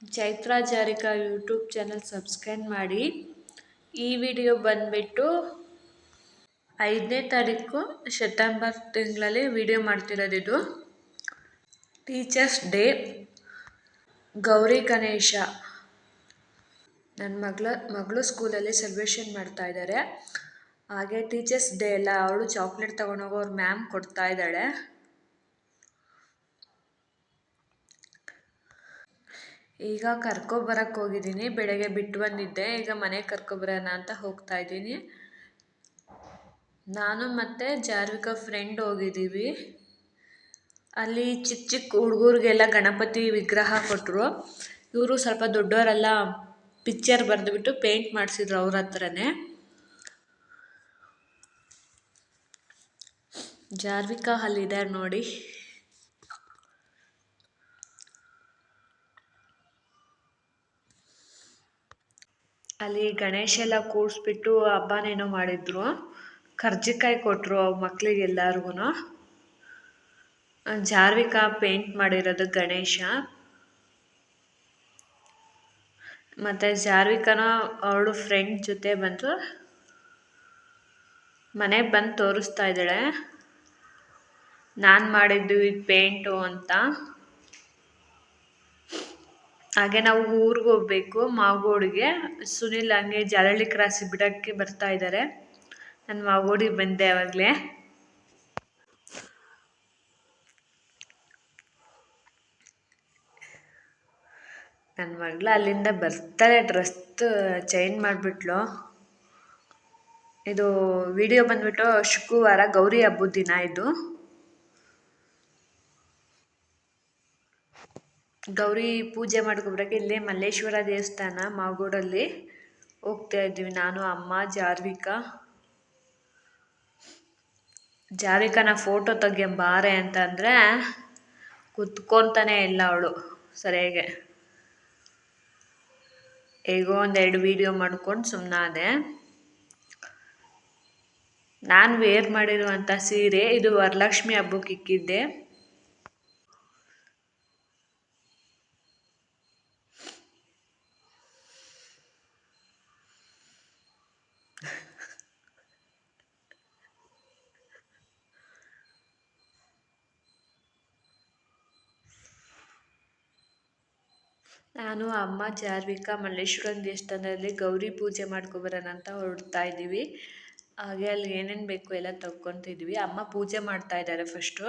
ಚೈತ್ರಾ ಜಾರಿಕಾ YouTube channel subscribe ಮಾಡಿ. ಈ ವಿಡಿಯೋ ಬಂದ್ಬಿಟ್ಟು 5ನೇ ತಾರೀಕು ಸೆಪ್ಟೆಂಬರ್ ತಿಂಗಳಲ್ಲಿ ವಿಡಿಯೋ ಮಾಡ್ತಿರೋದಿದು. Teachers day, Gauri Ganesha. ನನ್ನ ಮಗಳು ಸ್ಕೂಲಲ್ಲಿ ಸೆಲೆಬ್ರೇಷನ್ ಮಾಡ್ತಾ ಇದ್ದಾರೆ. ಹಾಗೆ ಟೀಚರ್ಸ್ ಡೇ ಎಲ್ಲ ಅವಳು ಚಾಕ್ಲೇಟ್ ತೊಗೊಂಡೋಗಿ ಅವ್ರ ಮ್ಯಾಮ್ ಕೊಡ್ತಾ ಇದ್ದಾಳೆ. ಈಗ ಕರ್ಕೊಬರಕ್ಕೆ ಹೋಗಿದ್ದೀನಿ. ಬೆಳಗ್ಗೆ ಬಿಟ್ಟು ಬಂದಿದ್ದೆ, ಈಗ ಮನೆಗೆ ಕರ್ಕೊಬರೋಣ ಅಂತ ಹೋಗ್ತಾ ಇದ್ದೀನಿ. ನಾನು ಮತ್ತು ಜಾರ್ವಿಕಾ ಫ್ರೆಂಡ್ ಹೋಗಿದ್ದೀವಿ. ಅಲ್ಲಿ ಚಿಕ್ಕ ಚಿಕ್ಕ ಹುಡುಗರಿಗೆಲ್ಲ ಗಣಪತಿ ವಿಗ್ರಹ ಕೊಟ್ಟರು. ಇವರು ಸ್ವಲ್ಪ ದೊಡ್ಡವರೆಲ್ಲ ಪಿಕ್ಚರ್ ಬರೆದುಬಿಟ್ಟು ಪೇಂಟ್ ಮಾಡಿಸಿದ್ರು ಅವ್ರ ಹತ್ರನೇ. ಜಾರ್ವಿಕಾ ಅಲ್ಲಿದ್ದಾರೆ ನೋಡಿ. ಅಲ್ಲಿ ಗಣೇಶ ಎಲ್ಲ ಕೂರಿಸ್ಬಿಟ್ಟು ಹಬ್ಬನೇನೋ ಮಾಡಿದ್ರು. ಕರ್ಜಿಕಾಯಿ ಕೊಟ್ಟರು ಮಕ್ಕಳಿಗೆಲ್ಲರಿಗೂ. ಜಾರ್ವಿಕಾ ಪೇಂಟ್ ಮಾಡಿರೋದು ಗಣೇಶ. ಮತ್ತು ಜಾರ್ವಿಕಾನ ಅವಳು ಫ್ರೆಂಡ್ ಜೊತೆ ಬಂದು ಮನೆಗೆ ಬಂದು ತೋರಿಸ್ತಾ ಇದ್ದಾಳೆ, ನಾನು ಮಾಡಿದ್ದು ಇದು ಪೇಂಟು ಅಂತ. ಹಾಗೆ ನಾವು ಊರಿಗೆ ಹೋಗ್ಬೇಕು ಮಾಗೋಡಿಗೆ. ಸುನಿಲ್ ಹಂಗೆ ಜಾಲಹಳ್ಳಿ ಕ್ರಾಸ್ ಬಿಡೋಕ್ಕೆ ಬರ್ತಾ ಇದ್ದಾರೆ. ನಾನು ಮಾಗೋಡಿಗೆ ಬಂದೆ ಆವಾಗಲೇ. ನನ್ನ ಮಗಳು ಅಲ್ಲಿಂದ ಬರ್ತಾಳೆ, ಡ್ರೆಸ್ ಚೇಂಜ್ ಮಾಡಿಬಿಟ್ಲು. ಇದು ವಿಡಿಯೋ ಬಂದ್ಬಿಟ್ಟು ಶುಕ್ರವಾರ ಗೌರಿ ಹಬ್ಬದ ದಿನ ಇದು. ಗೌರಿ ಪೂಜೆ ಮಾಡ್ಕೊಬರಕ್ಕೆ ಇಲ್ಲೇ ಮಲ್ಲೇಶ್ವರ ದೇವಸ್ಥಾನ ಮಾಗೋಡಲ್ಲಿ ಹೋಗ್ತಾ ಇದ್ದೀವಿ ನಾನು, ಅಮ್ಮ, ಜಾರ್ವಿಕಾನ ಫೋಟೋ ತೆಗಿಯಂಬಾರೆ ಅಂತಂದರೆ ಕುತ್ಕೊತಾನೆ ಇಲ್ಲ ಅವಳು ಸರಿಯಾಗೆ. ಹೇಗೋ ಒಂದೆರಡು ವಿಡಿಯೋ ಮಾಡ್ಕೊಂಡು ಸುಮ್ಮನಾದೆ. ನಾನು ವೇರ್ ಮಾಡಿರುವಂಥ ಸೀರೆ ಇದು ವರಲಕ್ಷ್ಮಿ ಹಬ್ಬಕ್ಕೆ ಇಕ್ಕಿದ್ದೆ. ನಾನು, ಅಮ್ಮ, ಜಾರ್ವಿಕಾ ಮಲ್ಲೇಶ್ವರನ ದೇವಸ್ಥಾನದಲ್ಲಿ ಗೌರಿ ಪೂಜೆ ಮಾಡ್ಕೊಬರೋಣ ಅಂತ ಹೊರಡ್ತಾ ಇದ್ದೀವಿ. ಹಾಗೆ ಅಲ್ಲಿ ಏನೇನು ಬೇಕು ಎಲ್ಲ ತಗೊತಿದ್ವಿ. ಅಮ್ಮ ಪೂಜೆ ಮಾಡ್ತಾ ಇದ್ದಾರೆ ಫಸ್ಟು.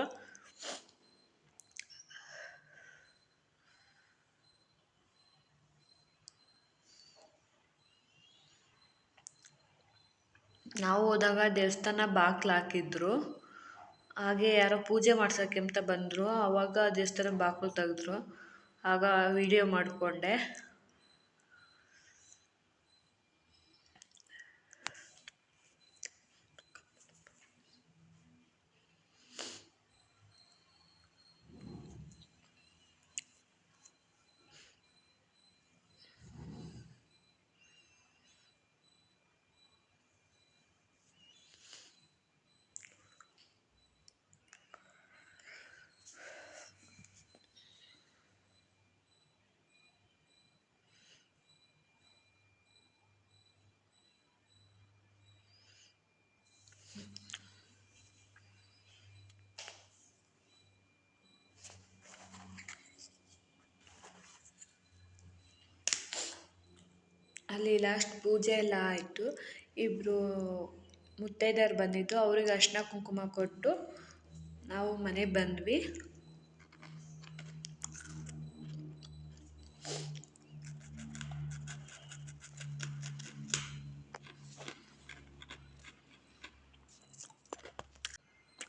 ನಾವು ಹೋದಾಗ ದೇವಸ್ಥಾನ ಬಾಗಿಲು ಹಾಕಿದ್ರು. ಹಾಗೆ ಯಾರೋ ಪೂಜೆ ಮಾಡ್ಸೋಕ್ಕೆ ಅಂತ ಬಂದರು. ಆವಾಗ ದೇವಸ್ಥಾನ ಬಾಗಿಲು ತೆಗೆದ್ರು. ಆಗ ವಿಡಿಯೋ ಮಾಡಿಕೊಂಡೆ. ಅಲ್ಲಿ ಲಾಸ್ಟ್ ಪೂಜೆ ಎಲ್ಲ ಆಯಿತು. ಇಬ್ಬರು ಮುತ್ತೈದೆಯರು ಬಂದಿದ್ದು, ಅವ್ರಿಗೆ ಅರಿಶಿನ ಕುಂಕುಮ ಕೊಟ್ಟು ನಾವು ಮನೆಗೆ ಬಂದ್ವಿ.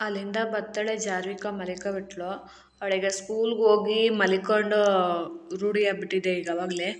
ಅಲ್ಲಿಂದ ಬರ್ತಾಳೆ ಜಾರ್ವಿಕಾ ಮಲಿಕೊಬಿಟ್ಲು. ಅವಳಿಗೆ ಸ್ಕೂಲ್ಗೆ ಹೋಗಿ ಮಲಿಕೊಂಡು ರೂಢಿ ಆಗ್ಬಿಟ್ಟಿದೆ ಈಗ ಅವಾಗಲೇ.